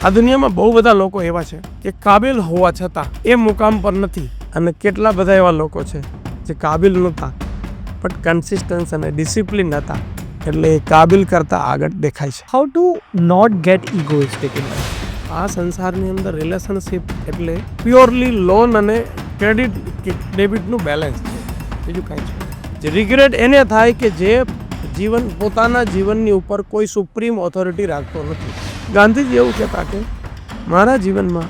આ દુનિયામાં બહુ બધા લોકો એવા છે કે કાબિલ હોવા છતાં એ મુકામ પર નથી, અને કેટલા બધા એવા લોકો છે જે કાબિલ નહોતા પણ કન્સિસ્ટન્સ અને ડિસિપ્લિન હતા, એટલે એ કાબિલ કરતા આગળ દેખાય છે. How to not get egoistic in life? આ સંસારની અંદર રિલેશનશિપ એટલે પ્યોરલી લોન અને ક્રેડિટ ડેબિટનું બેલેન્સ છે, બીજું કાંઈ છે. રિગ્રેટ એને થાય કે જે પોતાના જીવનની ઉપર કોઈ સુપ્રીમ ઓથોરિટી રાખતો નથી. ગાંધીજી એવું કહેતા કે મારા જીવનમાં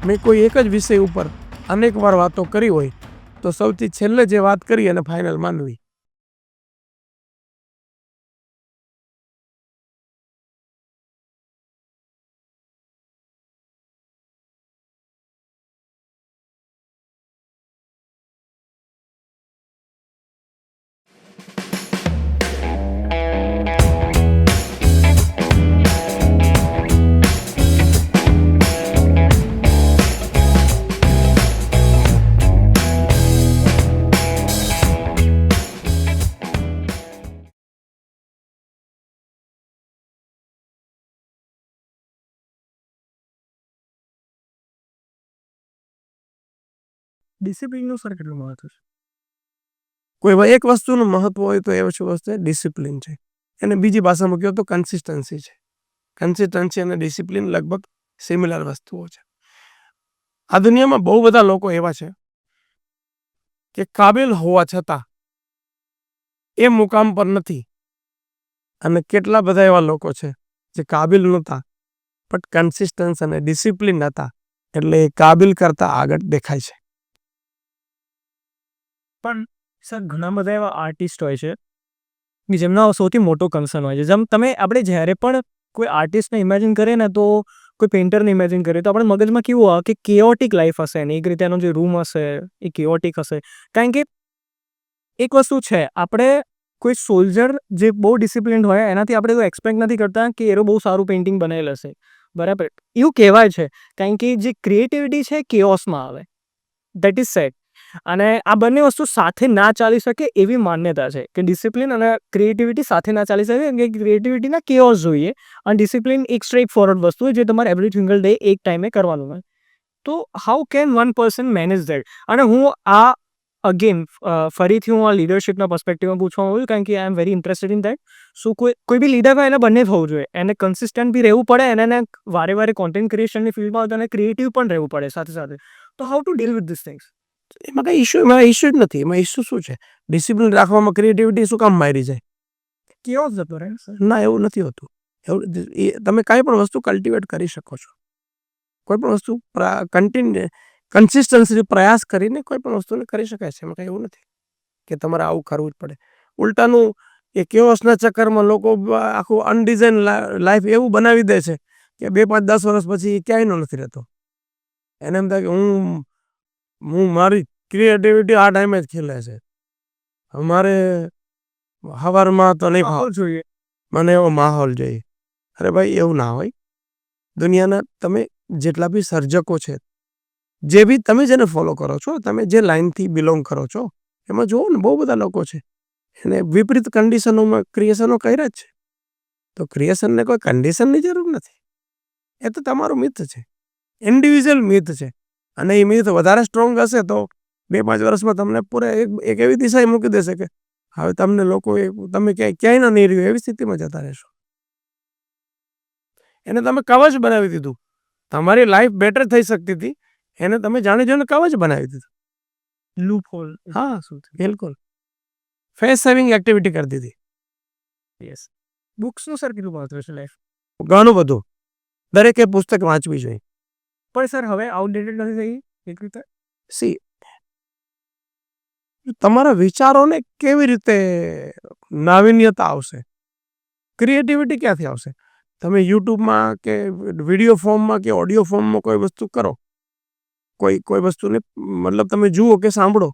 મેં કોઈ એક જ વિષય ઉપર અનેક વાર વાતો કરી હોય તો સૌથી છેલ્લે જે વાત કરી અને ફાઇનલ માનવી. ડિસિપ્લિનનું સર કેટલું મહત્વ છે? કોઈ એક વસ્તુનું મહત્વ હોય તો એ વસ્તુ ડિસિપ્લિન છે. અને બીજી ભાષામાં કહો તો કન્સિસ્ટન્સી છે. કન્સિસ્ટન્સી અને ડિસિપ્લિન લગભગ સિમિલર વસ્તુઓ છે. આ દુનિયામાં બહુ બધા લોકો એવા છે કે કાબિલ હોવા છતાં એ મુકામ પર નથી, અને કેટલા બધા એવા લોકો છે જે કાબિલ નહોતા પણ કન્સિસ્ટન્સ અને ડિસિપ્લિન હતા, એટલે એ કાબિલ કરતા આગળ દેખાય છે. પણ સર ઘણા બધા એવા આર્ટિસ્ટ હોય છે કે જેમનો સૌથી મોટો કન્સર્ન હોય છે. જેમ આપણે જ્યારે પણ કોઈ આર્ટિસ્ટને ઇમેજિન કરીએ ને, તો કોઈ પેઇન્ટરને ઇમેજિન કરીએ તો આપણે મગજમાં કેવું આવે કે કેઓટિક લાઈફ હશે ને, એક રીતે એનો જે રૂમ હશે એ કેઓટિક હશે. કારણ કે એક વસ્તુ છે, આપણે કોઈ સોલ્જર જે બહુ ડિસિપ્લિન્ડ હોય એનાથી આપણે કોઈ એક્સપેક્ટ નથી કરતા કે એનો બહુ સારું પેઇન્ટિંગ બનેલ હશે, બરાબર? એવું કહેવાય છે કારણ કે જે ક્રિએટિવિટી છે કેઓસમાં આવે, દેટ ઇઝ સેટ. અને આ બંને વસ્તુ સાથે ના ચાલી શકે એવી માન્યતા છે કે ડિસિપ્લિન અને ક્રિએટિવિટી સાથે ના ચાલી શકે, કે ક્રિએટિવિટીના કેઓસ જોઈએ અને ડિસિપ્લિન એક સ્ટ્રેટ ફોરવર્ડ વસ્તુ હોય જે તમારે એવરી સિંગલ ડે એક ટાઈમે કરવાનું હોય. તો how can one person manage that? અને હું આ અગેન ફરીથી હું આ લીડરશિપના પર્સપેક્ટિવમાં પૂછવા માંગુ છું, કારણ કે I am very interested in that. So કોઈ બી લીડર હોય એને બંને થવું જોઈએ, એને કન્સિસ્ટન્ટ બી રહેવું પડે અને એને વારે કોન્ટેન્ટ ક્રિએશનની ફિલ્ડમાં અને ક્રિએટિવ પણ રહેવું પડે સાથે સાથે. તો how to deal with this things? એમાં કઈ ઇસ્યુ જ નથી. એમાં ઇસ્યુ શું છે? ડિસિપ્લિન રાખવામાં ક્રિએટિવિટી શું કામ મારી જાય? કેઓસ જતો રહે સર. ના, એવું નથી હોતું. તમે કાંઈ પણ વસ્તુ કલ્ટિવેટ કરી શકો છો. કોઈ પણ વસ્તુ કન્સિસ્ટન્સી પ્રયાસ કરીને કોઈ પણ વસ્તુને કરી શકાય છે. એમાં કંઈ એવું નથી કે તમારે આવું કરવું જ પડે. ઉલટાનું એ કેઓસના ચક્કરમાં લોકો આખું અનડિઝાઇન લાઈફ એવું બનાવી દે છે કે 2, 5, 10 વર્ષ પછી ક્યાંયનો નથી રહેતો. એને એમ થાય કે હું મારી ક્રિએટિવિટી આ ટાઈમે જ ખીલે છે, અમારે સવારમાં તો નહીં માહોલ જોઈએ, મને એવો માહોલ જોઈએ. અરે ભાઈ, એવું ના હોય. દુનિયાના તમે જેટલા બી સર્જકો છે, જે બી તમે જેને ફોલો કરો છો, તમે જે લાઈનથી બિલોંગ કરો છો, એમાં જુઓ ને બહુ બધા લોકો છે એને વિપરીત કન્ડિશનોમાં ક્રિએશનો કર્યા જ છે. તો ક્રિએશનને કોઈ કન્ડિશનની જરૂર નથી. એ તો તમારું મિથ છે, ઇન્ડિવિજ્યુઅલ મિથ છે. અને એ મિથ વધારે સ્ટ્રોંગ હશે તો 2, 5 વર્ષમાં તમને પૂરા એક એવી દિશાએ મૂકી દેશે કે હવે તમને લોકો તમે ક્યાંય નહીં રહ્યું એવી સ્થિતિમાં જતા રહેશો. એને તમે કવચ બનાવી દીધું. તમારી લાઈફ બેટર થઈ શકતી હતી, એને તમે જાણી જોઈને કવચ બનાવી દીધું. Loop hole. હા, બિલકુલ. ફેસ સેવિંગ એક્ટિવિટી કરી દીધી. યસ. બુક્સનું સર કેટલું મહત્વ છે લાઈફ? ઘણું બધું. દરેકે પુસ્તક વાંચવી જોઈએ. પણ સર હવે આઉટડેટેડ નથી થઈ એક રીતે? સી, તમારા વિચારોને કેવી રીતે નાવીન્યતા આવશે? ક્રિએટિવિટી ક્યાંથી આવશે? તમે યુટ્યુબમાં કે વિડીયો ફોર્મમાં કે ઓડિયો ફોર્મમાં કોઈ વસ્તુ કરો, કોઈ વસ્તુને મતલબ તમે જુઓ કે સાંભળો,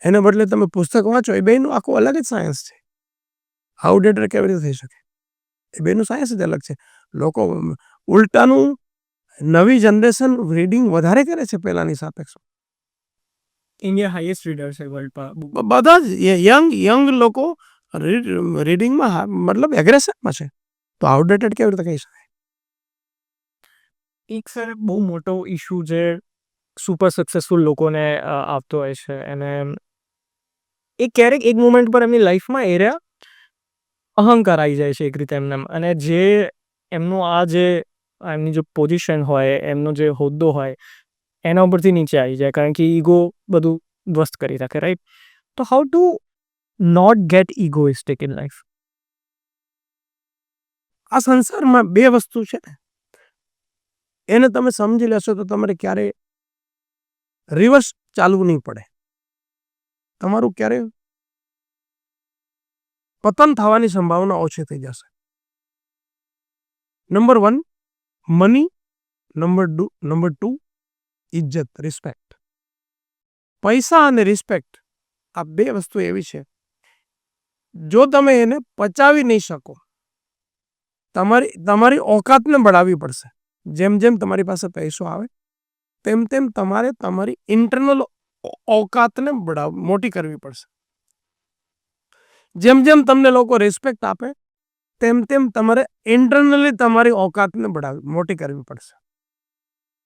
એને બદલે તમે પુસ્તક વાંચો, એ બેનું આખું અલગ જ સાયન્સ છે. આઉટડેટેડ કેવી રીતે થઈ શકે? એ બેનું સાયન્સ જ અલગ છે. લોકો ઉલટાનું નવી જનરેશન રીડિંગ વધારે કરે છે પહેલાંની સાપેક્ષમાં. ઇન્ડિયા હાઈએસ્ટ રીડર છે વર્લ્ડમાં. બધા જ યંગ લોકો રીડિંગમાં મતલબ એગ્રેસિવમાં છે. તો આઉટડેટેડ કેવી રીતે કહી શકાય? એક સર બહુ મોટો ઇશ્યુ જે સુપર સક્સેસફુલ લોકોને આવતો હોય છે અને એ ક્યારેક એક મોમેન્ટ પર એમની લાઈફમાં એ રહ્યા અહંકાર આવી જાય છે એક રીતે એમને અને જે એમનું એમની જે પોઝિશન હોય એમનો જે હોદ્દો હોય એના ઉપરથી નીચે આવી જાય કારણ કે ઈગો બધું ધ્વસ્ત કરી રાખે રાઈટ તો how to not get egoistic in life. આ સંસારમાં બે વસ્તુ છે ને, એને તમે સમજી લેશો તો તમારે ક્યારે રિવર્સ ચાલવું નહીં પડે. તમારું ક્યારે પતન થવાની સંભાવના ઓછી થઈ જશે. નંબર 1 મની, નંબર 2 ઇજ્જત, રિસ્પેક્ટ. પૈસા અને રિસ્પેક્ટ આ બે વસ્તુ એવી છે, જો તમે એને પચાવી નહીં શકો, તમારી ઓકાતને બઢાવવી પડશે. જેમ જેમ તમારી પાસે પૈસો આવે તેમ તેમ તમારે તમારી ઇન્ટરનલ ઓકાતને મોટી કરવી પડશે. જેમ જેમ તમને લોકો રિસ્પેક્ટ આપે તેમ તેમ તમારે ઇન્ટરનલી તમારી ઓકાતને મોટી કરવી પડશે.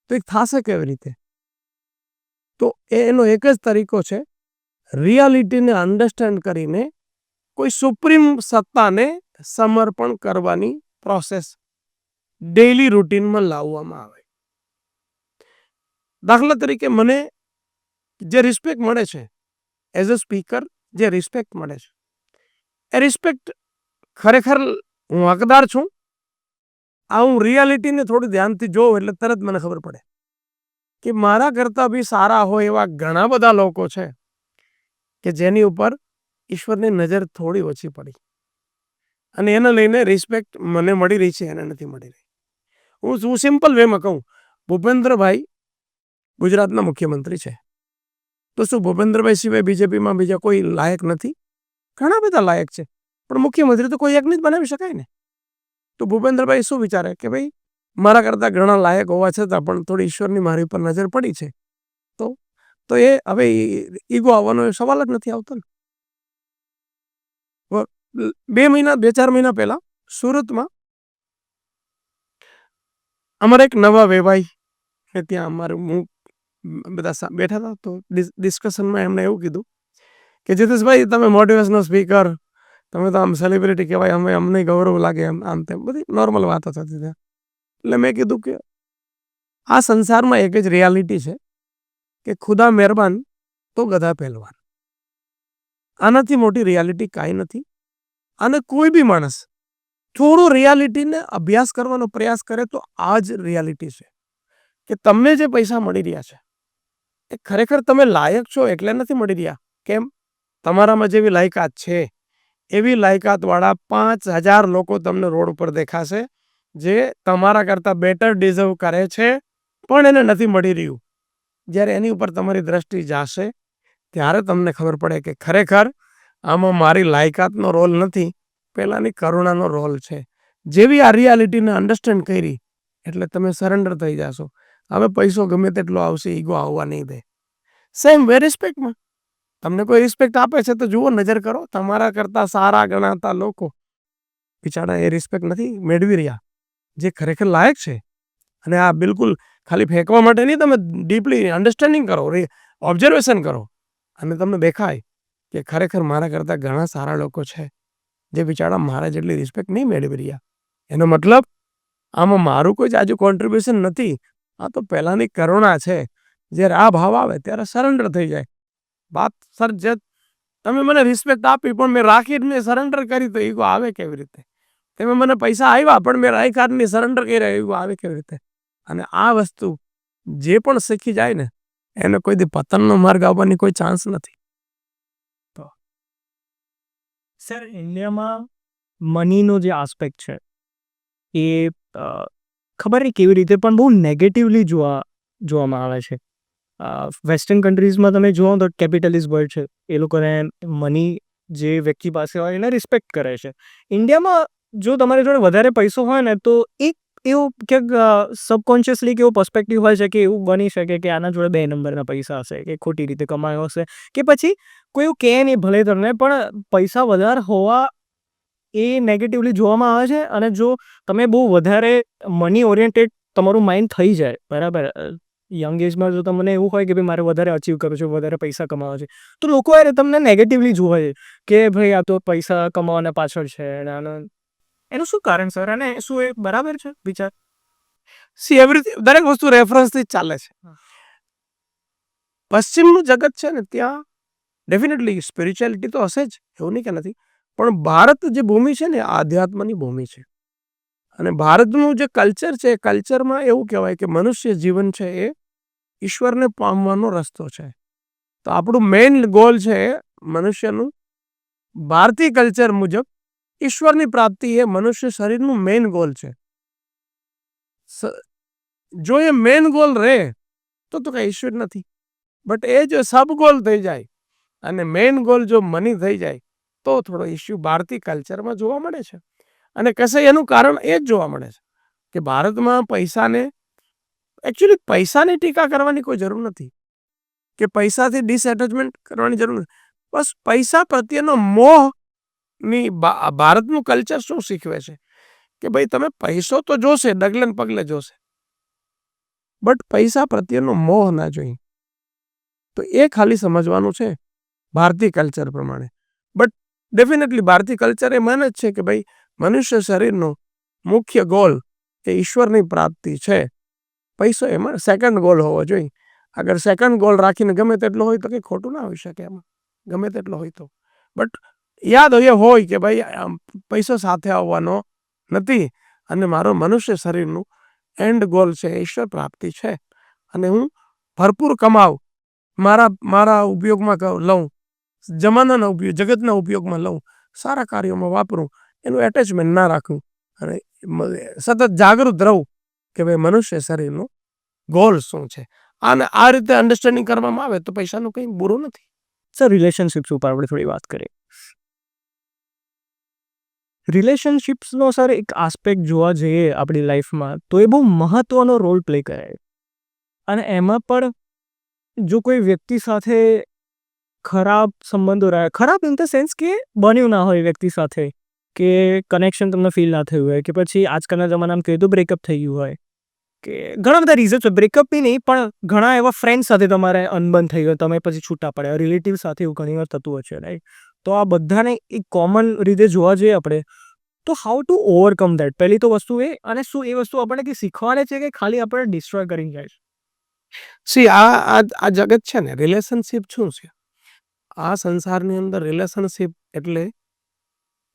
તો એ થશે કેવી રીતે? તો એનો એક જ તરીકો છે, રિયાલિટીને અન્ડરસ્ટેન્ડ કરીને કોઈ સુપ્રીમ સત્તાને સમર્પણ કરવાની પ્રોસેસ ડેઇલી રૂટીનમાં લાવવામાં આવે. દાખલા તરીકે મને જે રિસ્પેક્ટ મળે છે એઝ અ સ્પીકર, જે રિસ્પેક્ટ મળે છે એ રિસ્પેક્ટ ખરેખર હું હકદાર છું? આ હું રિયાલિટીને થોડું ધ્યાનથી જોઉં એટલે તરત મને ખબર પડે કે મારા કરતાં બી સારા હોય એવા ઘણા બધા લોકો છે કે જેની ઉપર ઈશ્વરની નજર થોડી ઓછી પડી અને એને લઈને રિસ્પેક્ટ મને મળી રહી છે, એને નથી મળી રહી. હું સિમ્પલ વેમાં કહું, ભૂપેન્દ્રભાઈ ગુજરાતના મુખ્યમંત્રી છે, તો શું ભૂપેન્દ્રભાઈ સિવાય બીજેપીમાં બીજા કોઈ લાયક નથી? ઘણા બધા લાયક છે, પણ મુખ્યમંત્રી તો કોઈ એકને જ બનાવી શકાય ને. તો ભૂપેન્દ્રભાઈ શું વિચારે કે ભાઈ મારા કરતાં ઘણા લાયક હોવા છતાં પણ થોડી ઈશ્વરની મારી ઉપર નજર પડી છે, તો એ હવે ઈગો આવવાનો સવાલ જ નથી આવતો ને. 2-4 મહિના પહેલા સુરતમાં અમારા એક નવા વેવાઈ ત્યાં હું બધા બેઠા હતા, તો ડિસ્કશનમાં એમણે એવું કીધું કે જીતેશભાઈ તમે મોટિવેશનલ સ્પીકર, તમે તો આમ સેલિબ્રિટી કહેવાય, અમને ગૌરવ લાગે, આમ તેમ બધી નોર્મલ વાતો થતી હતી. એટલે મેં કીધું કે આ સંસારમાં એક જ રિયાલિટી છે કે ખુદા મહેરબાન તો ગધા પહેલવાન. આનાથી મોટી રિયાલિટી કાંઈ નથી. અને કોઈ બી માણસ થોડો રિયાલિટીને અભ્યાસ કરવાનો પ્રયાસ કરે તો આ જ રિયાલિટી છે કે તમને જે પૈસા મળી રહ્યા છે એ ખરેખર તમે લાયક છો એટલે નથી મળી રહ્યા. કેમ? તમારામાં જેવી લાયકાત છે એવી લાયકાતવાળા 5,000 લોકો તમને રોડ ઉપર દેખાશે જે તમારા કરતાં બેટર ડિઝર્વ કરે છે પણ એને નથી મળી રહ્યું. જ્યારે એની ઉપર તમારી દ્રષ્ટિ જશે ત્યારે તમને ખબર પડે કે ખરેખર આમાં મારી લાયકાતનો રોલ નથી, પહેલાંની કરુણાનો રોલ છે. જેવી આ રિયાલિટીને અન્ડરસ્ટેન્ડ કરી એટલે તમે સરેન્ડર થઈ જશો. હવે પૈસો ગમે તેટલો આવશે, ઈગો આવવા નહીં દે. સેમ વે રિસ્પેક્ટમાં તમને કોઈ રિસ્પેક્ટ આપે છે તો જુઓ, નજર કરો, તમારા કરતાં સારા ગણાતા લોકો બિચારા એ રિસ્પેક્ટ નથી મેળવી રહ્યા જે ખરેખર લાયક છે. અને આ બિલકુલ ખાલી ફેંકવા માટે નહીં, તમે ડીપલી અન્ડરસ્ટેન્ડિંગ કરો, ઓબ્ઝર્વેશન કરો અને તમને દેખાય કે ખરેખર મારા કરતાં ઘણા સારા લોકો છે જે બિચારા મારા જેટલી રિસ્પેક્ટ નહીં મેળવી રહ્યા. એનો મતલબ આમાં મારું કોઈ જાજુ કોન્ટ્રીબ્યુશન નથી, આ તો પહેલાંની કરુણા છે. જ્યારે આ ભાવ આવે ત્યારે સરેન્ડર થઈ જાય. વાત સર, જે તમે મને રિસ્પેક્ટ આપી પણ મેં રાખી મેં સરેન્ડર કરી તો ઈગો આવે કેવી રીતે? તમે મને પૈસા આપ્યા પણ મેં રાખ્યા સરેન્ડર કર્યા, ઈગો આવે કેવી રીતે? અને આ વસ્તુ જે પણ શીખી જાય ને એને કોઈ દી પતનનો માર્ગ આવવાની કોઈ ચાન્સ નથી. તો સર ઇન્ડિયામાં મનીનો જે આસ્પેક્ટ છે એ ખબર નહીં કેવી રીતે પણ બહુ નેગેટિવલી જોવામાં આવે છે. વેસ્ટર્ન કન્ટ્રીઝમાં તમે જુઓ તો કેપિટલિસ્ટ વર્લ્ડ છે, એ લોકોને મની જે વ્યક્તિ પાસે હોય એને રિસ્પેક્ટ કરે છે. ઇન્ડિયામાં જો તમારી જોડે વધારે પૈસો હોય ને તો એક એવો ક્યાંક સબકોન્શિયસલી કેવો પર્સપેક્ટિવ હોય છે કે એવું બની શકે કે આના જોડે 2 નંબરના પૈસા હશે, કે ખોટી રીતે કમાયો હશે, કે પછી કોઈ એવું કહે નહીં ભલે તમને પણ પૈસા વધારે હોવા એ નેગેટિવલી જોવામાં આવે છે. અને જો તમે બહુ વધારે મની ઓરિએન્ટેડ તમારું માઇન્ડ થઈ જાય બરાબર. યંગ એજમાં જો તમને એવું હોય કે ભાઈ મારે વધારે અચીવ કરવું છે, વધારે પૈસા કમાવા છે, તો લોકો યાર તમને નેગેટિવલી જોવે છે કે ભાઈ આ તો પૈસા કમાવાના પાછળ છે અને એનું શું કારણ સર? અને શું એ બરાબર છે વિચાર? સી એવરીથિંગ, દરેક વસ્તુ રેફરન્સથી જ ચાલે છે. પશ્ચિમનું જગત છે ને ત્યાં ડેફિનેટલી સ્પિરિચ્યુઆલિટી તો હશે જ, એવું નહીં કે નથી, પણ ભારત જે ભૂમિ છે ને આધ્યાત્મની ભૂમિ છે. અને ભારતનું જે કલ્ચર છે એ કલ્ચરમાં એવું કહેવાય કે મનુષ્ય જીવન છે એ ઈશ્વરને પામવાનો રસ્તો છે. તો આપણું મેઇન ગોલ છે મનુષ્યનું ભારતીય કલ્ચર મુજબ ઈશ્વરની પ્રાપ્તિ એ મનુષ્ય શરીરનું મેઇન ગોલ છે. જો એ મેઇન ગોલ રહે તો કઈ ઈશ્વર નથી. બટ એ જો સબ ગોલ થઈ જાય અને મેઇન ગોલ જો મની થઈ જાય તો થોડો ઇસ્યુ ભારતીય કલ્ચરમાં જોવા મળે છે. અને કશે એનું કારણ એ જ જોવા મળે છે કે ભારતમાં પૈસાને એકચ્યુઅલી પૈસાની ટીકા કરવાની કોઈ જરૂર નથી કે પૈસાથી ડિસએટેચમેન્ટ કરવાની જરૂર નથી. બસ પૈસા પ્રત્યેનો મોહની ભારતનું કલ્ચર શું શીખવે છે કે ભાઈ તમે પૈસો તો જોશે, ડગલે ને પગલે જોશે, બટ પૈસા પ્રત્યેનો મોહ ના જોઈએ. તો એ ખાલી સમજવાનું છે ભારતીય કલ્ચર પ્રમાણે. બટ ડેફિનેટલી ભારતીય કલ્ચર એ માને જ છે કે ભાઈ મનુષ્ય શરીરનો મુખ્ય ગોલ એ ઈશ્વરની પ્રાપ્તિ છે. પૈસો એમાં સેકન્ડ ગોલ હોવો જોઈએ. અગર સેકન્ડ ગોલ રાખીને ગમે તેટલો હોય તો કંઈ ખોટું ના હોઈ શકે એમાં, ગમે તેટલો હોય તો. બટ યાદ હોય કે ભાઈ પૈસો સાથે આવવાનો નથી અને મારો મનુષ્ય શરીરનું એન્ડ ગોલ છે ઈશ્વર પ્રાપ્તિ છે. અને હું ભરપૂર કમાઉં, મારા ઉપયોગમાં લઉં, જમાનાના ઉપયોગ, જગતના ઉપયોગમાં લઉં, સારા કાર્યોમાં વાપરું, એનું એટેચમેન્ટ ના રાખું અને સતત જાગૃત રહું કે ભાઈ મનુષ્ય શરીરનું ગોલ શું છે. અને આ રીતે અન્ડરસ્ટેન્ડિંગ કરવામાં આવે તો પૈસાનું કંઈ બુરું નથી. સર રિલેશનશિપ્સ ઉપર આપણે થોડી વાત કરીએ. રિલેશનશિપ્સનો સર એક આસ્પેક્ટ જોવા જઈએ આપણી લાઈફમાં તો એ બહુ મહત્ત્વનો રોલ પ્લે કરે. અને એમાં પણ જો કોઈ વ્યક્તિ સાથે ખરાબ સંબંધો રહ્યા, ખરાબ ઇન ધ સેન્સ કે બન્યું ના હોય વ્યક્તિ સાથે, કે કનેક્શન તમને ફીલ ના થયું હોય, કે પછી આજકાલના જમાનામાં કહીએ તો બ્રેકઅપ થઈ ગયું હોય, કે ઘણા બધા રીઝન્સ હોય. બ્રેકઅપ બી નહીં પણ ઘણા એવા ફ્રેન્ડ સાથે તમારે અનબન થઈ ગયો, તમે પછી છૂટા પડ્યા, રિલેટિવ સાથે એવું ઘણી વાર થતું હોય છે રાઈટ. તો આ બધાને એક કોમન રીતે જોવા જઈએ આપણે તો હાઉ ટુ ઓવરકમ દેટ, પહેલી તો વસ્તુ એ. અને શું એ વસ્તુ આપણને કંઈ શીખવાડે છે કે ખાલી આપણે ડિસ્ટ્રોય કરીને જાય છે? સી આ જગત છે ને, રિલેશનશિપ શું છે? આ સંસારની અંદર રિલેશનશિપ એટલે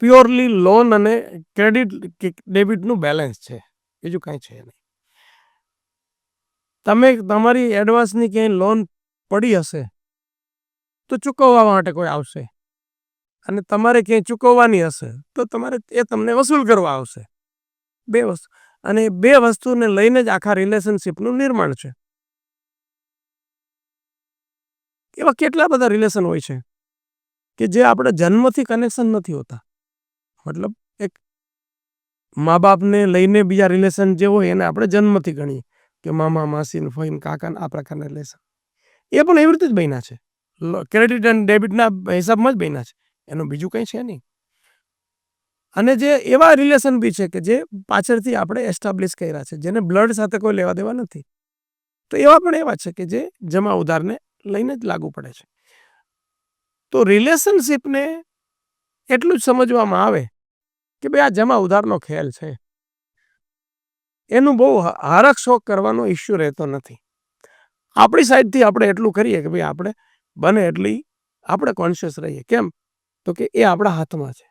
પ્યોરલી લોન અને ક્રેડિટ ડેબિટનું બેલેન્સ છે, બીજું કાંઈ છે નહીં. તમે તમારી એડવાન્સની ક્યાંય લોન પડી હશે તો ચૂકવવા માટે કોઈ આવશે, અને તમારે ક્યાંય ચૂકવવાની હશે તો તમારે એ તમને વસૂલ કરવા આવશે. બે વસ્તુ, અને બે વસ્તુને લઈને જ આખા રિલેશનશિપનું નિર્માણ છે. એવા કેટલા બધા રિલેશન હોય છે કે જે આપણે જન્મથી કનેક્શન નથી હોતા. મતલબ એક મા બાપને લઈને બીજા રિલેશન જે હોય એને આપણે જન્મથી ગણીએ કે મામા, માસી, ફોઈન, કાકા, આ પ્રકારના રિલેશન. એ પણ એવી રીતે જ બન્યા છે, ક્રેડિટ એન્ડ ડેબિટના હિસાબમાં જ બન્યા છે, એનું બીજું કંઈ છે નહીં. અને જે એવા રિલેશન બી છે કે જે પાછળથી આપણે એસ્ટાબ્લિશ કર્યા છે, જેને બ્લડ સાથે કોઈ લેવા દેવા નથી. તો એવા પણ એવા છે કે જે જમા ઉધારને લઈને જ લાગુ પડે છે. તો રિલેશનશિપને એટલું જ સમજવામાં આવે કે ભાઈ આ જમા ઉધારનો ખેલ છે, એનું બહુ હરખ શોખ કરવાનો ઇસ્યુ રહેતો નથી. આપણી સાઈડથી આપણે એટલું કરીએ કે ભાઈ આપણે બને એટલી આપણે કોન્શિયસ રહીએ. કેમ? તો કે એ આપણા હાથમાં છે.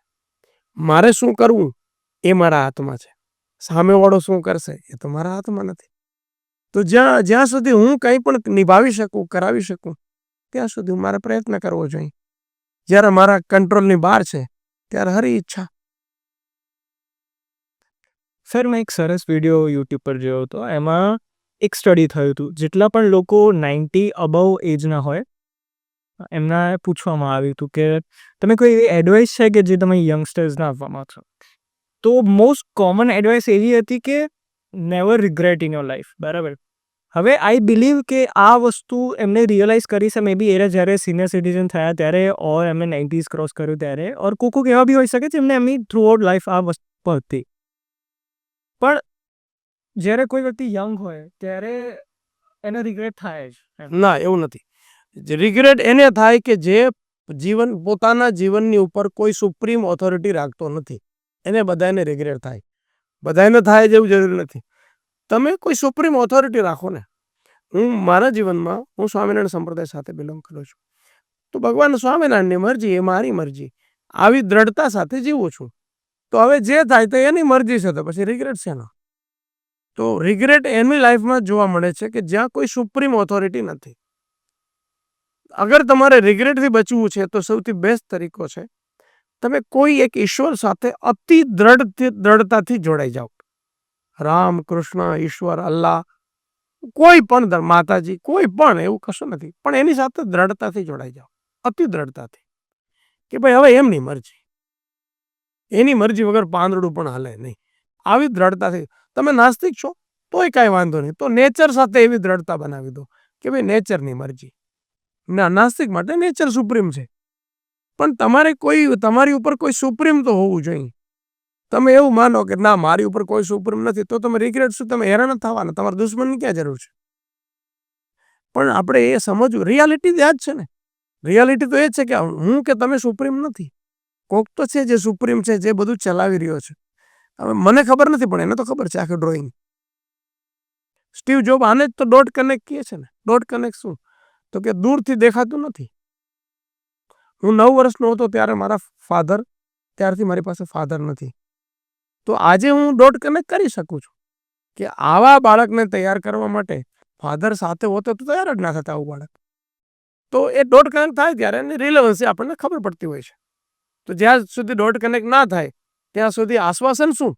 મારે શું કરવું એ મારા હાથમાં છે, સામેવાળો શું કરશે એ તો મારા હાથમાં નથી. તો જ્યાં સુધી હું કંઈ પણ નિભાવી શકું, કરાવી શકું, ત્યાં સુધી મારે પ્રયત્ન કરવો જોઈએ. જ્યારે મારા કંટ્રોલની બહાર છે ત્યારે હરી ઈચ્છા. સર મેં એક સરસ વિડીયો યુટ્યુબ પર જોયો હતો. એમાં એક સ્ટડી થયું હતું, જેટલા પણ લોકો 90 અબવ એજના હોય એમના પૂછવામાં આવ્યું હતું કે તમે કોઈ એવી એડવાઇસ છે કે જે તમે યંગસ્ટર્સને આપવા માંગશો? તો મોસ્ટ કોમન એડવાઇસ એવી હતી કે never regret in your life. બરાબર. હવે આઈ બિલીવ કે આ વસ્તુ એમને રિયલાઇઝ કરી છે મે બી એરા જ્યારે સિનિયર સિટીઝન થયા ત્યારે, ઓર એમને 90s ક્રોસ કર્યું ત્યારે, ઓર કોક એવા બી હોઈ શકે જેમને એમની થ્રુ આઉટ લાઈફ આ વસ્તુ હતી. પણ જ્યારે કોઈ વ્યક્તિ યંગ હોય ત્યારે એને રિગ્રેટ થાય જ એમ. ના, એવું નથી. રિગ્રેટ એને થાય કે જે પોતાના જીવનની ઉપર કોઈ સુપ્રીમ ઓથોરિટી રાખતો નથી, એને બધાને રિગ્રેટ થાય. બધાને થાય જેવું જરૂરી નથી. તમે કોઈ સુપ્રીમ ઓથોરિટી રાખો ને. મારા જીવનમાં હું સ્વામિનારાયણ સંપ્રદાય સાથે બિલોંગ કરું છું. તો ભગવાન સ્વામિનારાયણની મરજી એ મારી મરજી, આવી દ્રઢતા સાથે જીવું છું. તો હવે જે થાય તો એની મરજી છે, તો પછી રિગ્રેટ છે ને. તો રિગ્રેટ એની લાઈફમાં જોવા મળે છે કે જ્યાં કોઈ સુપ્રીમ ઓથોરિટી નથી. અગર તમારે રિગ્રેટથી બચવું છે તો સૌથી બેસ્ટ તરીકો છે તમે કોઈ એક ઈશ્વર સાથે અતિ દ્રઢતાથી જોડાઈ જાઓ. રામ, કૃષ્ણ, ઈશ્વર, અલ્લાહ, કોઈ પણ માતાજી, કોઈ પણ એવું કશું નથી, પણ એની સાથે દ્રઢતાથી જોડાઈ જાઓ, અતિ દ્રઢતાથી, કે ભાઈ હવે એમની મરજી, એની મરજી વગર પાંદડું પણ હાલે નહીં. આવી દ્રઢતાથી તમે નાસ્તિક છો તોય કાંઈ વાંધો નહીં, તો નેચર સાથે એવી દ્રઢતા બનાવી દો કે ભાઈ નેચરની મરજી. નાસ્તિક માટે નેચર સુપ્રીમ છે, પણ તમારી ઉપર કોઈ સુપ્રીમ તો હોવું જોઈએ. તમે એવું માનો કે ના મારી ઉપર કોઈ સુપ્રીમ નથી, તો તમે રિગ્રેટ શું, તમે હેરાન થવાના, તમારા દુશ્મનની ક્યાં જરૂર છે. પણ આપણે એ સમજવું, રિયાલિટી જ છે ને. રિયાલિટી તો એ છે કે હું કે તમે સુપ્રીમ નથી, કોક તો છે જે સુપ્રીમ છે, જે બધું ચલાવી રહ્યો છે. હવે મને ખબર નથી, પણ એને તો ખબર છે આખું ડ્રોઈંગ. સ્ટીવ જોબ આને જ તો ડોટ કનેક્ટ કહે છે ને. ડોટ કનેક્ટ શું, તો કે દૂરથી દેખાતું નથી. હું 9 વર્ષનો હતો ત્યારે મારા ફાધર, ત્યારથી મારી પાસે ફાધર નથી. તો આજે હું ડોટ કનેક્ટ કરી શકું છું કે આવા બાળકને તૈયાર કરવા માટે ફાધર સાથે હોતો તો તૈયાર જ ના થતા આવું બાળક. તો એ ડોટ કનેક્ટ થાય ત્યારે એની રિલેવન્સી આપણને ખબર પડતી હોય છે. તો જ્યાં સુધી ડોટ કનેક્ટ ના થાય ત્યાં સુધી આશ્વાસન શું,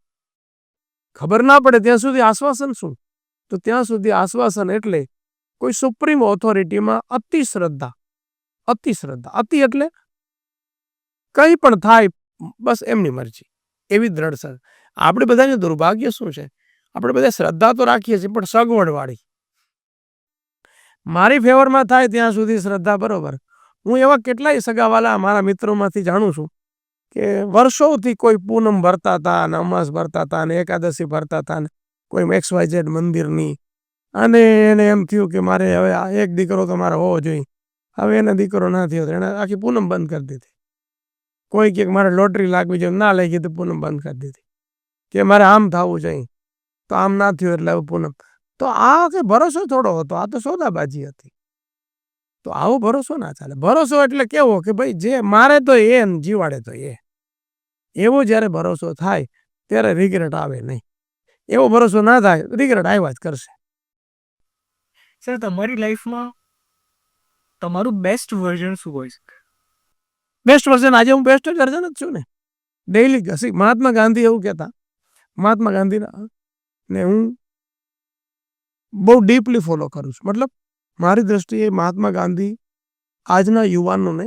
ખબર ના પડે ત્યાં સુધી આશ્વાસન શું. તો ત્યાં સુધી આશ્વાસન એટલે કોઈ સુપ્રીમ ઓથોરિટીમાં અતિ શ્રદ્ધા. અતિ એટલે કંઈ પણ થાય બસ એમની મરજી, એવી દ્રઢ શ્રદ્ધા. આપણે બધાને દુર્ભાગ્ય શું છે, આપણે બધા શ્રદ્ધા તો રાખીએ છીએ પણ સગવડવાળી. મારી ફેવરમાં થાય ત્યાં સુધી શ્રદ્ધા બરોબર. હું એવા કેટલાય સગાવાલા મારા મિત્રોમાંથી જાણું છું કે વર્ષોથી કોઈ પૂનમ ભરતા હતા, અને અમાસ ભરતા હતા, અને એકાદશી ભરતા હતા, ને કોઈ XYZ મંદિરની, અને એને એમ થયું કે મારે હવે એક દીકરો તો મારે હોવો જોઈએ. હવે એને દીકરો ના થયો તો એને આખી પૂનમ બંધ કરી દીધી. કોઈ કે મારે લોટરી લાગવી જોઈએ, ના લઈ ગઈ તો પૂનમ બંધ કરી દીધી. કે મારે આમ થવું જોઈએ, તો આમ ના થયું એટલે હવે પૂનમ. તો આ કે ભરોસો થોડો હતો, આ તો સોદાબાજી હતી. તો આવો ભરોસો ના ચાલે. ભરોસો એટલે કેવો કે ભાઈ જે મારે તો એ જીવાડે તો એ. એવો જ્યારે ભરોસો થાય ત્યારે રિગ્રેટ આવે નહીં. એવો ભરોસો ના થાય, રિગ્રેટ આવ્યા જ કરશે. સર, તમારી લાઈફમાં તમારું બેસ્ટ વર્ઝન શું હોય શકે? બેસ્ટ વર્ઝન આજે હું બેસ્ટ વર્ઝન જ છું ને. ડેઈલી મહાત્મા ગાંધી એવું કહેતા, મહાત્મા ગાંધીના ને હું બહુ ડીપલી ફોલો કરું છું. મતલબ મારી દ્રષ્ટિએ મહાત્મા ગાંધી આજના યુવાનોને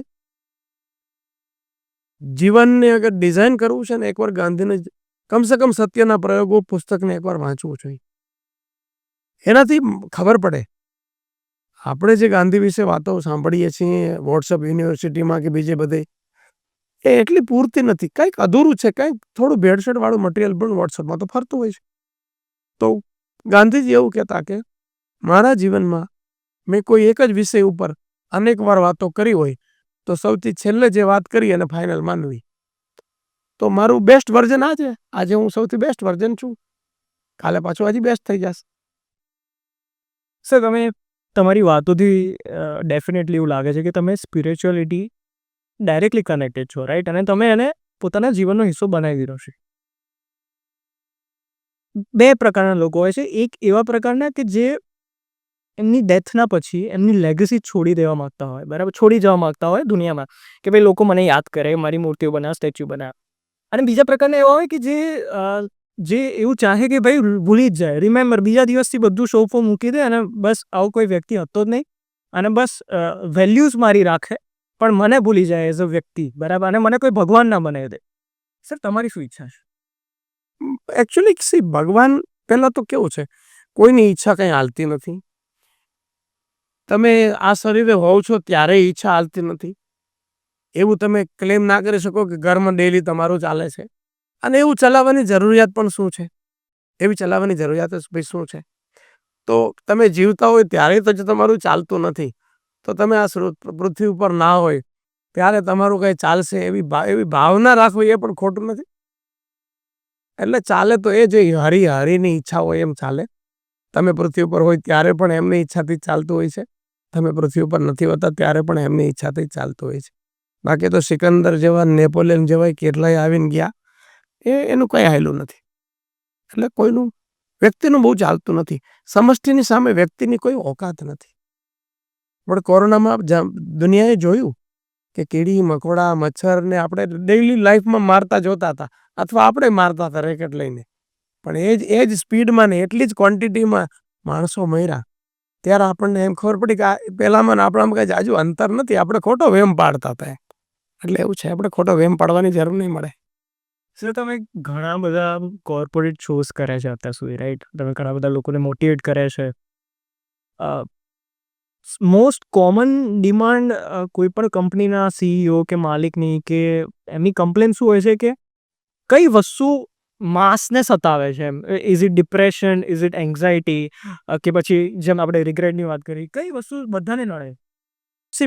જીવનને અગર ડિઝાઇન કરવું છે ને, એકવાર ગાંધીને કમસે કમ સત્યના પ્રયોગો પુસ્તકને એકવાર વાંચવું જોઈએ. એનાથી ખબર પડે. આપણે જે ગાંધી વિશે વાતો સાંભળીએ છીએ વોટ્સઅપ યુનિવર્સિટીમાં કે બીજે બધે, એ એટલી પૂરતી નથી, કંઈક અધૂરું છે, કંઈક થોડું ભેળસેળ વાળું મટીરિયલ પણ વોટ્સઅપમાં તો ફરતું હોય છે. તો ગાંધીજી એવું કહેતા કે મારા જીવનમાં મેં કોઈ એક જ વિષય ઉપર અનેક વાર વાતો કરી હોય તો સૌથી છેલ્લે જે વાત કરી અને ફાઇનલ માનવી. તો મારું બેસ્ટ વર્ઝન આજે હું સૌથી બેસ્ટ વર્ઝન છું. કાલે પાછું હજી બેસ્ટ થઈ જશે. સર, તમે તમારી વાતોથી ડેફિનેટલી એવું લાગે છે કે તમે સ્પિરિચ્યુઅલિટી ડાયરેક્ટલી કનેક્ટેડ છો, રાઈટ? અને તમે એને પોતાના જીવનનો હિસ્સો બનાવી દીધો છે. 2 પ્રકારના લોકો હોય છે. એક એવા પ્રકારના કે જે એમની ડેથના પછી એમની લેગસી છોડી દેવા માંગતા હોય, બરાબર, છોડી જવા માંગતા હોય દુનિયામાં, કે ભાઈ લોકો મને યાદ કરે, મારી મૂર્તિઓ બનાવે, સ્ટેચ્યુ બનાવે. અને બીજા પ્રકારના એવા હોય કે જે એવું ચાહે કે ભાઈ ભૂલી જ જાય, રિમેમ્બર, બીજા દિવસથી બધું શોફો મૂકી દે અને બસ આવો કોઈ વ્યક્તિ હતો જ નહીં, અને બસ વેલ્યુઝ મારી રાખે પણ મને ભૂલી જાય એઝ અ વ્યક્તિ, બરાબર, અને મને કોઈ ભગવાન ના બનાવી દે. સર, તમારી શું ઈચ્છા છે? એકચ્યુઅલી ભગવાન પહેલા તો કેવું છે, કોઈની ઈચ્છા કંઈ હાલતી નથી. તમે આ શરીરે હોવ છો ત્યારે ઈચ્છા હાલતી નથી એવું તમે ક્લેમ ના કરી શકો કે ઘરમાં ડેલી તમારું ચાલે છે. અને એવું ચલાવવાની જરૂરિયાત પણ શું છે? એવી ચલાવવાની જરૂરિયાત જ ભાઈ શું છે? તો તમે જીવતા હોય ત્યારે તો જો તમારું ચાલતું નથી, તો તમે આ પૃથ્વી ઉપર ના હોય ત્યારે તમારું કંઈ ચાલશે એવી ભાવના રાખવી એ પણ ખોટું નથી. એટલે ચાલે તો એ જે હરિની ઈચ્છા હોય એમ ચાલે. તમે પૃથ્વી ઉપર હોય ત્યારે પણ એમની ઈચ્છાથી ચાલતું હોય છે. તમે પૃથ્વી ઉપર નથી હોતા ત્યારે પણ એમની ઈચ્છાથી ચાલતું હોય છે. બાકી તો સિકંદર જેવા, નેપોલિયન જેવા કેટલાય આવીને ગયા, એનું કંઈ હાયલું નથી. એટલે કોઈનું વ્યક્તિનું બહુ ચાલતું નથી. સમષ્ટિની સામે વ્યક્તિની કોઈ ઓકાત નથી. પણ કોરોનામાં દુનિયાએ જોયું કે કીડી, મકોડા, મચ્છરને આપણે ડેઇલી લાઈફમાં મારતા જોતા હતા, અથવા આપણે મારતા હતા રેકેટ લઈને. પણ એ જ સ્પીડમાં ને એટલી જ ક્વોન્ટિટીમાં માણસો મર્યા, ત્યારે આપણને એમ ખબર પડી કે પહેલામાં આપણામાં કંઈ જાજુ અંતર નથી. આપણે ખોટો વેમ પાડતા હતા. એટલે એવું છે, આપણે ખોટો વેમ પાડવાની જરૂર નહીં મળે. સર, તમે ઘણા બધા કોર્પોરેટ શોઝ કર્યા છે અત્યાર સુધી, રાઈટ? તમે ઘણા બધા લોકોને મોટિવેટ કર્યા છે. મોસ્ટ કોમન ડિમાન્ડ કોઈ પણ કંપનીના સીઈઓ કે માલિકની કે એમની કમ્પ્લેન શું હોય છે કે કઈ વસ્તુ માસને સતાવે છે? એમ is it depression, is it anxiety, કે પછી જેમ આપણે રિગ્રેટની વાત કરી, કઈ વસ્તુ બધાને નડે?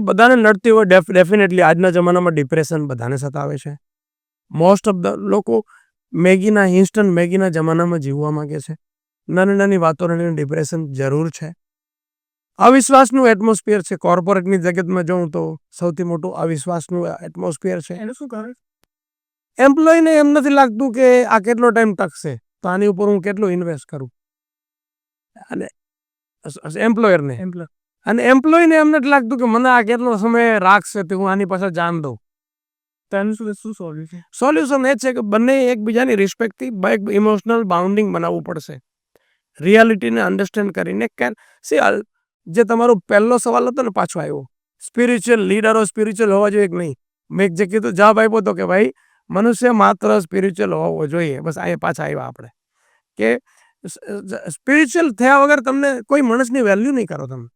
બધાને નડતી હોય ડેફિનેટલી. આજના જમાનામાં ડિપ્રેશન બધાને સતાવે છે. મોસ્ટ ઓફ ધ લોકો ઇન્સ્ટન્ટ મેગીના જમાનામાં જીવવા માંગે છે. નાની નાની વાતોને લઈને ડિપ્રેશન જરૂર છે. અવિશ્વાસનું એટમોસ્ફિયર છે. કોર્પોરેટની જગતમાં જોઉં તો સૌથી મોટું અવિશ્વાસનું એટમોસ્ફિયર છે. એનું શું કારણ? એમ્પ્લોયને એમ નથી લાગતું કે આ કેટલો ટાઈમ ટકશે, તો આની ઉપર હું કેટલું ઇન્વેસ્ટ કરું. અને એમ્પ્લોયને એમ નથી લાગતું કે મને આ કેટલો સમય રાખશે, તો હું આની પાછળ જાન દઉં. તેનું શું સોલ્યુશન? સોલ્યુશન એ છે કે બંને એકબીજાની રિસ્પેક્ટથી એક ઇમોશનલ બાઉન્ડિંગ બનાવવું પડશે. રિયાલિટીને અન્ડરસ્ટેન્ડ કરીને જે તમારો પહેલો સવાલ હતો ને, પાછો આવ્યો, સ્પિરિચ્યુઅલ લીડરો સ્પિરિચ્યુઅલ હોવા જોઈએ કે નહીં. મેં જે કીધું, જવાબ આપ્યો હતો કે ભાઈ મનુષ્ય માત્ર સ્પિરિચ્યુઅલ હોવો જોઈએ. બસ અહીંયા પાછા આવ્યા આપણે કે સ્પિરિચ્યુઅલ થયા વગર તમને કોઈ માણસની વેલ્યુ નહીં કરો. તમે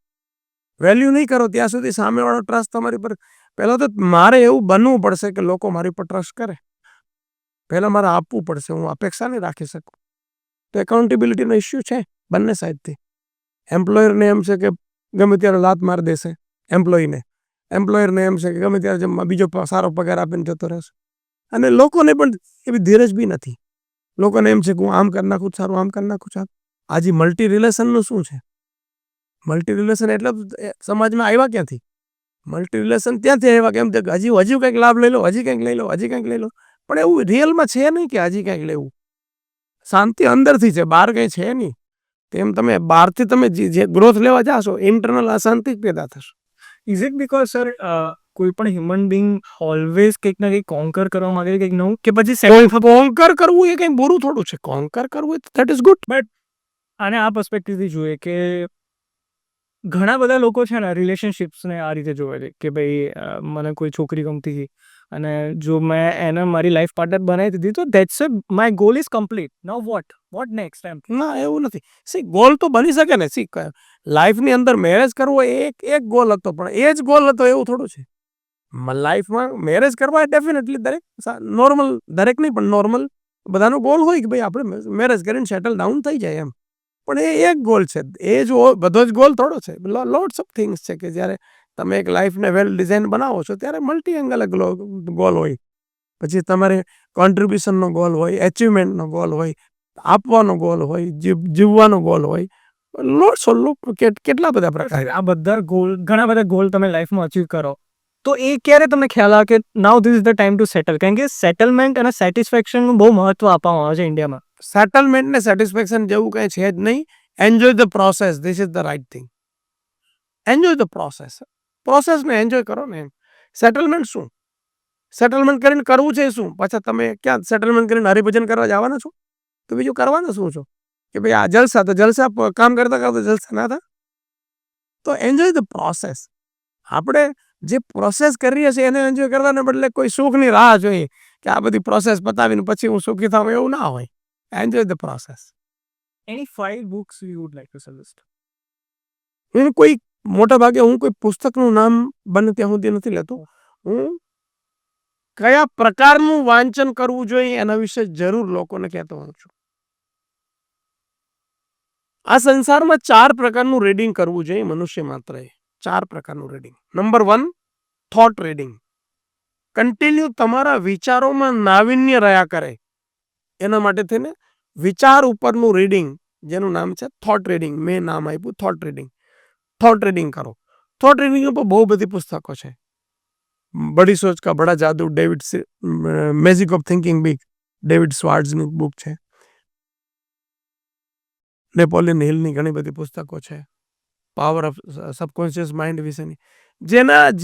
વેલ્યુ નહીં કરો ત્યાં સુધી સામેવાળો ટ્રસ્ટ તમારી પર, પહેલાં તો મારે એવું બનવું પડશે કે લોકો મારી પર ટ્રસ્ટ કરે. પહેલાં મારે આપવું પડશે. હું અપેક્ષા નહીં રાખી શકું. તો એકાઉન્ટેબિલિટીનો ઇસ્યુ છે બંને સાઈડથી. એમ્પ્લોયરને એમ છે કે ગમે ત્યારે લાત મારી દેશે એમ્પ્લોયરને એમ છે કે ગમે ત્યારે બીજો સારો પગાર આપીને જતો રહેશે. અને લોકોને પણ એવી ધીરજ બી નથી. લોકોને એમ છે કે હું આમ કરી નાખું સારું, આમ કરી નાખું સારું. આજે મલ્ટી રિલેશનનું શું છે? મલ્ટી રિલેશન એટલે સમાજમાં આવ્યા ક્યાંથી? મલ્ટી રિલેશન ત્યાંથી આવ્યા કેમ કે હજી કંઈક લાભ લઈ લો, હજી કંઈક લઈ લો, હજી કંઈક લઈ લો. પણ એવું રિયલમાં છે નહીં કે હજી કંઈક લેવું. શાંતિ અંદરથી છે, બહાર કંઈ છે નહીં. તેમ તમે બહારથી તમે જે ગ્રોથ લેવા જાશો, ઇન્ટરનલ અશાંતિ જ પેદા થશે. ઇઝ ઇટ બીકોઝ સર કોઈ પણ હ્યુમન બિંગ ઓલવેઝ કંઈક ના કંઈક કોન્કર કરવા માંગે, કંઈક નવું, કે પછી કોન્કર કરવું એ કંઈ બુરું થોડું છે. કોન્કર કરવું ધેટ ઇઝ ગુડ. બટ આને આ પર્સપેક્ટિવથી જોઈએ કે ઘણા બધા લોકો છે ને રિલેશનશિપ્સને આ રીતે જોવે છે કે ભાઈ મને કોઈ છોકરી ગમતી હતી અને જો મેં એને મારી લાઈફ પાર્ટનર બનાવી દીધી તો that's my goal is complete. Now what next? એમ ના, એવું નથી. ગોલ તો બની શકે ને. લાઈફની અંદર મેરેજ કરવો એ એક ગોલ હતો, પણ એ જ ગોલ હતો એવું થોડું છે. લાઈફમાં મેરેજ કરવા ડેફિનેટલી દરેક નહીં પણ નોર્મલ બધાનો ગોલ હોય કે ભાઈ આપણે મેરેજ કરીને સેટલ ડાઉન થઈ જાય એમ. પણ એ એક ગોલ છે. એ જ બધો જ ગોલ થોડો છે. લોટ્સ ઓફ થિંગ્સ છે કે જ્યારે તમે એક લાઈફને વેલ ડિઝાઇન બનાવો છો ત્યારે મલ્ટી એંગલ ગોલ હોય. પછી તમારે કોન્ટ્રીબ્યુશનનો ગોલ હોય, એચિવમેન્ટનો ગોલ હોય, આપવાનો ગોલ હોય, જીવવાનો ગોલ હોય. કેટલા બધા પ્રકાર. આ બધા ગોલ, ઘણા બધા ગોલ તમે લાઈફમાં અચીવ કરો તો એ ક્યારે તમને ખ્યાલ આવે કે now this is the time to settle? કારણ કે સેટલમેન્ટ અને સેટિસ્ફેક્શનનું બહુ મહત્વ આપવામાં આવે છે ઇન્ડિયામાં. સેટલમેન્ટ ને સેટિસ્ફેક્શન જેવું કંઈ છે જ નહીં. Enjoy the process. This is the right thing. Enjoy the પ્રોસેસને એન્જોય કરો ને. સેટલમેન્ટ શું? સેટલમેન્ટ કરીને કરવું છે શું? પાછા તમે ક્યાં સેટલમેન્ટ કરીને હરિભજન કરવા જવાના છો? તો બીજું કરવાના શું છો? કે ભાઈ આ જલસા, તો જલસા કામ કરતા કરતા જલસા ના થાય. તો એન્જોય ધ પ્રોસેસ. આપણે જે પ્રોસેસ કરીએ છીએ એને એન્જોય કરવાને બદલે કોઈ સુખની રાહ જોઈએ કે આ બધી પ્રોસેસ પતાવીને પછી હું સુખી થાઉં, એવું ના હોય. Enjoy the process. Any 5 books you would like to suggest? કોઈ મોટા ભાગે હું કોઈ પુસ્તકનું નામ બને ત્યાં સુધી નથી લેતો. હું કયા પ્રકારનું વાંચન કરવું જોઈએ એના વિશે જરૂર લોકોને કહેતો હોઉં છું. આ સંસારમાં 4 પ્રકારનું રીડિંગ કરવું જોઈએ મનુષ્ય માત્રએ. 4 પ્રકારનું reading. Number 1 thought reading. Continue તમારા વિચારોમાં નાવીન્ય રહ્યા કરે એના માટે થઈને વિચાર ઉપરનું રીડિંગ, જેનું નામ છે થોટ રીડિંગ. મેં નામ આપ્યું થોટ રીડિંગ. થોટ રીડિંગ કરો. થોટ રીડિંગ ઉપર બહુ બધી પુસ્તકો છે. બડી સોચ કા બડા જાદુ, magic of thinking big, David સ્વાર્ટ્ઝની બુક છે. નેપોલિયન હિલની ઘણી બધી પુસ્તકો છે. પાવર ઓફ સબકોન્શિયસ માઇન્ડ વિશેની,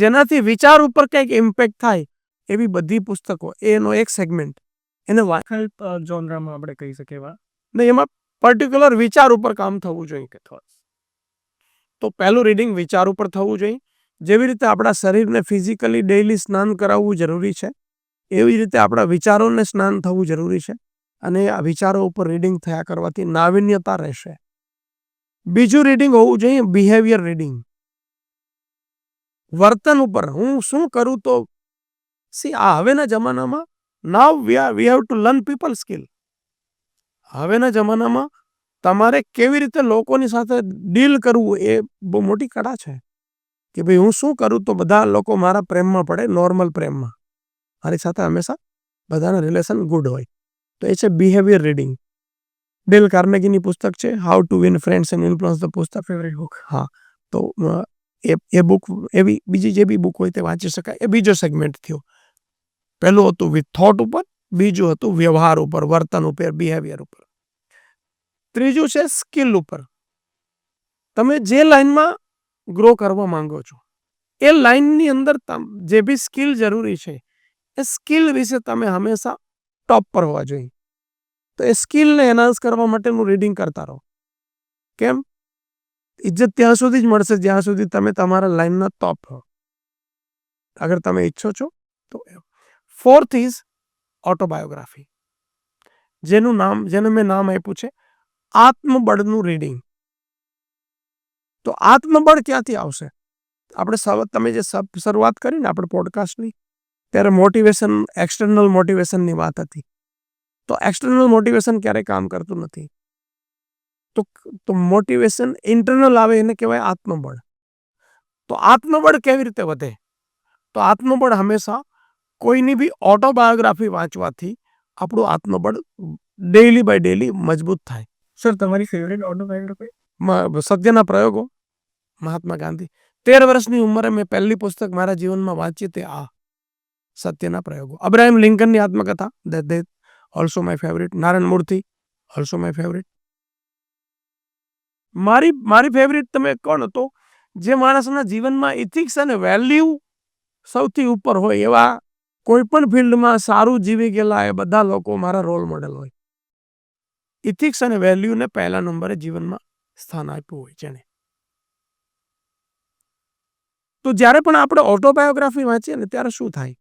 જેનાથી વિચાર ઉપર કંઈક ઇમ્પેક્ટ થાય એવી બધી પુસ્તકો. એનો એક સેગમેન્ટ એને હેલ્પ જોનરામાં આપણે કહી શકીએ એવા. ને એમાં પર્ટિક્યુલર વિચાર ઉપર કામ થવું જોઈએ. તો પહેલું રીડિંગ વિચાર ઉપર થવું જોઈએ. જેવી રીતે આપણા શરીરને ફિઝિકલી ડેઇલી સ્નાન કરાવવું જરૂરી છે, એવી રીતે આપણા વિચારોને સ્નાન થવું જરૂરી છે. અને આ વિચારો ઉપર રીડિંગ થયા કરવાથી નાવીન્યતા રહેશે. બીજું રીડિંગ હોવું જોઈએ બિહેવિયર રીડિંગ. વર્તન ઉપર હું શું કરું તો આ હવેના જમાનામાં now we have to learn people skill. હવેના જમાનામાં તમારે કેવી રીતે લોકોની સાથે ડીલ કરવું એ બહુ મોટી કળા છે. કે ભાઈ હું શું કરું તો બધા લોકો મારા પ્રેમમાં પડે, નોર્મલ પ્રેમમાં, મારી સાથે હંમેશા બધાના રિલેશન ગુડ હોય. તો એ છે બિહેવિયર રીડિંગ. ડેલ કાર્નેગીની પુસ્તક છે how to win friends and influence the પુસ્તક, ફેવરેટ બુક. હા, તો એ બુક, એવી બીજી જે બી બુક હોય તે વાંચી શકાય. એ બીજો સેગમેન્ટ થયો. પહેલું હતું વિથ થોટ ઉપર, બીજું હતું વ્યવહાર ઉપર, વર્તન ઉપર, બિહેવિયર ઉપર. ત્રીજું છે સ્કિલ ઉપર. તમે જે લાઈનમાં ગ્રો કરવા માંગો છો એ લાઈનની અંદર જે બી સ્કિલ જરૂરી છે એ સ્કિલ વિશે તમે હંમેશા ટોપ પર હોવા જોઈએ. તો એ સ્કિલને એનહાન્સ કરવા માટેનું રીડિંગ કરતા રહો. કેમ? ઇજ્જત ત્યાં સુધી જ મળશે જ્યાં સુધી તમે તમારા લાઈનના ટોપ હો. અગર તમે ઈચ્છો છો તો. ફોર્થ ઇઝ ઓટોબાયોગ્રાફી, જેનું મેં નામ આપ્યું છે આત્મબળનું રીડિંગ. તો આત્મબળ ક્યાંથી આવશે? તમે જે શરૂઆત કરી ને આપણે પોડકાસ્ટની, ત્યારે મોટિવેશન, એક્સટર્નલ મોટિવેશનની વાત હતી. તો એક્સટર્નલ મોટિવેશન ક્યારેય કામ કરતું નથી. તો મોટિવેશન ઇન્ટરનલ આવે એને કહેવાય આત્મબળ. તો આત્મબળ કેવી રીતે વધે? તો આત્મબળ હંમેશા કોઈની બી ઓટોબાયોગ્રાફી વાંચવાથી આપણું આત્મબળ ડેઈલી બાય ડેઈલી મજબૂત થાય. સર, તમારી ફેવરેટ ઓટોબાયોગ્રાફી? સત્યના પ્રયોગો, મહાત્મા ગાંધી. 13 વર્ષની ઉંમરે મેં પહેલી પુસ્તક મારા જીવનમાં વાંચી તે આ સત્યના પ્રયોગો. અબ્રાહમ લિંકનની આત્મકથા, that also my favourite. Narayan મૂર્તિ, ઓલ્સો માય ફેવરેટ. મારી ફેવરેટ તમે કોણ હતો? જે માણસના જીવનમાં ઇથિક્સ અને વેલ્યુ સૌથી ઉપર હોય, એવા કોઈ પણ ફિલ્ડમાં સારું જીવી ગયેલા એ બધા લોકો મારા રોલ મોડેલ હોય. ઇથિક્સ અને વેલ્યુને પહેલા નંબરે જીવનમાં સ્થાન આપ્યું હોય જેને. તો જ્યારે પણ આપણે ઓટોબાયોગ્રાફી વાંચીએ ને ત્યારે શું થાય?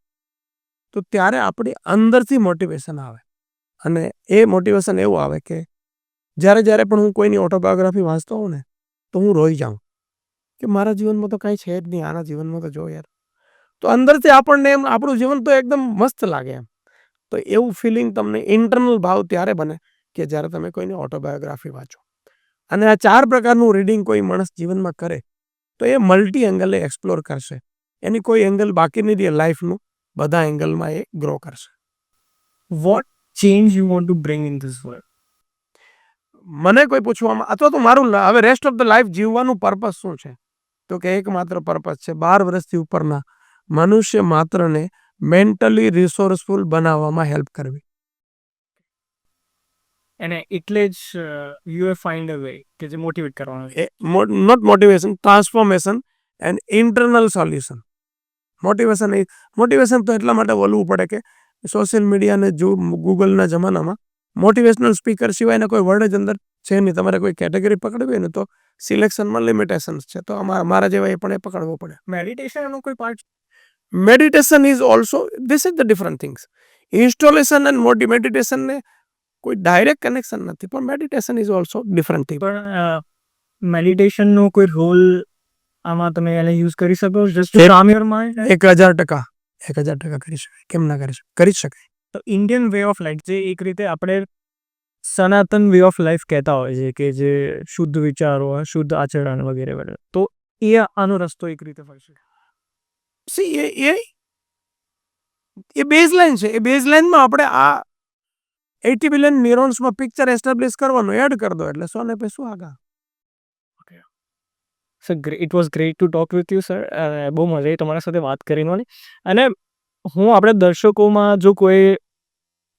તો ત્યારે આપણી અંદરથી મોટિવેશન આવે. અને એ મોટિવેશન એવું આવે કે જ્યારે પણ હું કોઈની ઓટોબાયોગ્રાફી વાંચતો હોઉં ને તો હું રોઈ જાઉં કે મારા જીવનમાં તો કાંઈ છે જ નહીં, આના જીવનમાં તો જો યાર. તો અંદરથી આપણને એમ આપણું જીવન તો એકદમ મસ્ત લાગે એમ. તો એવું ફિલિંગ તમને ઇન્ટરનલ ભાવ ત્યારે બને કે જ્યારે તમે કોઈની ઓટોબાયોગ્રાફી વાંચો. અને આ 4 પ્રકારનું રીડિંગ કોઈ માણસ જીવનમાં કરે તો એ મલ્ટી એંગલે એક્સપ્લોર કરશે. એની કોઈ એંગલ બાકી નહીં રહે લાઈફનું, બધા એંગલમાં એ ગ્રો કરશે. What change you want to bring in this world? મને કોઈ પૂછવામાં, અથવા તો મારું હવે રેસ્ટ ઓફ ધ લાઈફ જીવવાનું પર્પસ શું છે? તો કે એકમાત્ર પર્પસ છે 12 વર્ષથી ઉપરના મનુષ્ય માત્રને મેન્ટલી રિસોર્સફુલ બનાવવામાં હેલ્પ કરવી. અને એટલે જ you have find a way કે જે મોટિવેટ કરવાનો છે. Not motivation, transformation and internal solution. Motivation તો એટલા માટે બોલવું પડે કે સોશિયલ મીડિયા ને ગૂગલના જમાનામાં મોટિવેશનલ સ્પીકર સિવાયના કોઈ વર્ડ જ અંદર છે નહીં. તમારે કોઈ કેટેગરી પકડવી હોય ને તો સિલેક્શનમાં લિમિટેશન્સ છે. તો મારા જેવા એ પણ એ પકડવો પડે. મેડિટેશન એનો કોઈ part? Meditation is also, this is the different things. Installation and મેડિટેશનને કોઈ ડાયરેક્ટ કનેક્શન નથી, પણ meditation is also different thing. પણ મેડિટેશનનો કોઈ રોલ આમાં તમે એને યુઝ કરી શકો? જસ્ટ ટુ કામ યોર માઇન્ડ? 1000% કરી શકાય. કેમ ના કરી શકાય? કરી શકાય. તો ઇન્ડિયન વે ઓફ લાઈફ, જે એક રીતે આપણે સનાતન વે ઓફ લાઈફ કહેતા હોય છે કે જે શુદ્ધ વિચારો, શુદ્ધ આચરણ વગેરે વગેરે. તો એ આનો રસ્તો એક રીતે હોય છે. સી એ બેઝલાઇન છે. એ બેઝલાઇનમાં આપણે આ 80 બિલિયન ન્યુરોન્સમાં પિક્ચર એસ્ટાબ્લિશ કરવાનું, એડ કરી દો એટલે 100 ને પે સુહાગા. Sir it was great to talk with you sir. બહુ મજા આવી તમારા સાથે વાત કરીને. અને હું આપણે દર્શકોમાં જો કોઈ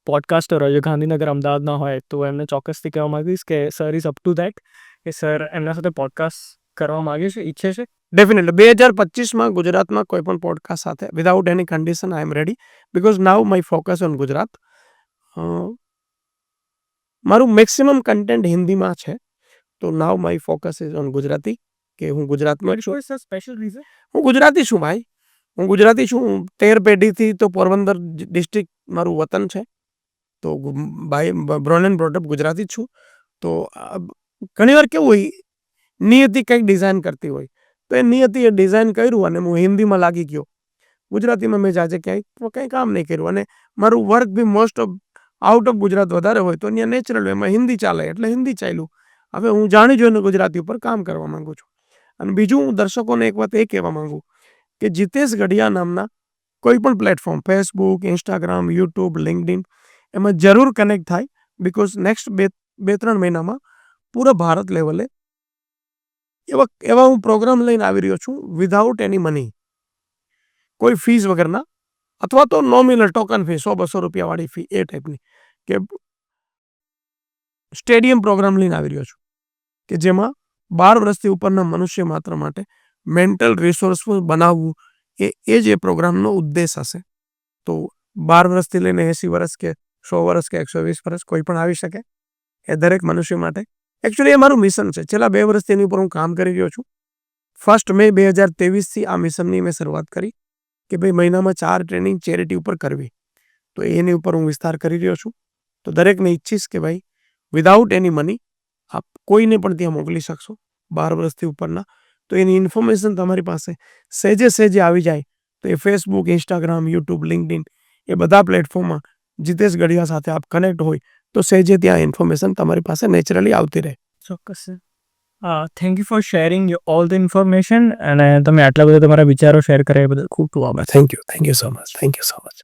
પોડકાસ્ટર હોય, ગાંધીનગર અમદાવાદના હોય, તો એમને ચોક્કસથી કહેવા માગીશ કે sir is up to that, કે સર એમના સાથે પોડકાસ્ટ કરવા માગે છે, ઈચ્છે છે. ડેફિનેટલી 2025માં ગુજરાતમાં કોઈ પણ પોડકાસ્ટ સાથે without any condition I am ready, because now my focus on Gujarat. મારું મેક્સિમમ કન્ટેન્ટ હિન્દીમાં છે, તો now my focus is on Gujarati, કે હું ગુજરાતમાં છું. Special reason? હું ગુજરાતી છું ભાઈ, હું ગુજરાતી છું. 13 પેઢીથી તો પોરબંદર ડિસ્ટ્રિક્ટ મારું વતન છે, તો ભાઈ born and brought up Gujarati જ છું. તો ઘણીવાર કેવું હોય, નિયતિ કંઈક ડિઝાઇન કરતી હોય, તો એ નિયતિ એ ડિઝાઇન કર્યું અને હું હિન્દીમાં લાગી ગયો. ગુજરાતીમાં મેં આજે ક્યાંય કંઈ કામ નહીં કર્યું, અને મારું work be most of out of Gujarat વધારે હોય, તો અહીંયા નેચરલ એમાં હિન્દી ચાલે એટલે હિન્દી ચાલ્યું. હવે હું જાણી જોઈને ગુજરાતી ઉપર કામ કરવા માંગુ છું. અને બીજું હું દર્શકોને એક વાત એ કહેવા માંગુ કે જીતેશ ગઢિયા નામના કોઈ પણ platform, Facebook, Instagram, YouTube, LinkedIn, એમાં જરૂર કનેક્ટ થાય. બિકોઝ નેક્સ્ટ 2-3 મહિનામાં પૂરા ભારત લેવલે એવા હું પ્રોગ્રામ લઈને આવી રહ્યો છું, વિધાઉટ એની મની, કોઈ ફીસ વગરના, અથવા તો નોમિનલ ટોકન ફી 100-200 રૂપિયાવાળી ફી, એ ટાઈપની, કે સ્ટેડિયમ પ્રોગ્રામ લઈને આવી રહ્યો છું, કે જેમાં 12 વર્ષથી ઉપરના મનુષ્ય માત્ર માટે મેન્ટલ રિસોર્સફુલ બનાવવું, એ જ એ પ્રોગ્રામનો ઉદ્દેશ હશે. તો 12 વર્ષથી લઈને 80 વર્ષ કે 100 વર્ષ કે 120 વર્ષ કોઈ પણ આવી શકે, એ દરેક મનુષ્ય માટે. એકચ્યુઅલી એ મારું મિશન છે. છેલ્લા 2 વર્ષથી એની ઉપર હું કામ કરી રહ્યો છું. 1 મે 2023થી આ મિશનની મેં શરૂઆત કરી કે ભાઈ મહિનામાં 4 ટ્રેનિંગ ચેરિટી ઉપર કરવી. તો એની ઉપર હું વિસ્તાર કરી રહ્યો છું. તો દરેકને ઈચ્છીશ કે ભાઈ વિધાઉટ એની મની આપ કોઈને પણ ત્યાં મોકલી શકશો 12 વર્ષથી ઉપરના. તો એની ઇન્ફોર્મેશન તમારી પાસે સહેજે આવી જાય, તો એ ફેસબુક, ઇન્સ્ટાગ્રામ, યુટ્યુબ, લિંક્ડઇન, એ બધા પ્લેટફોર્મમાં જીતેશ ગઢિયા સાથે આપ કનેક્ટ હોય તો સહેજે ત્યાં ઇન્ફોર્મેશન તમારી પાસે નેચરલી આવતી રહે. ચોક્કસ sir. Thank you for sharing all the information. અને તમે આટલા બધા તમારા વિચારો શેર કર્યા એ બદલ ખૂબ ખૂબ આભાર. Thank you so much.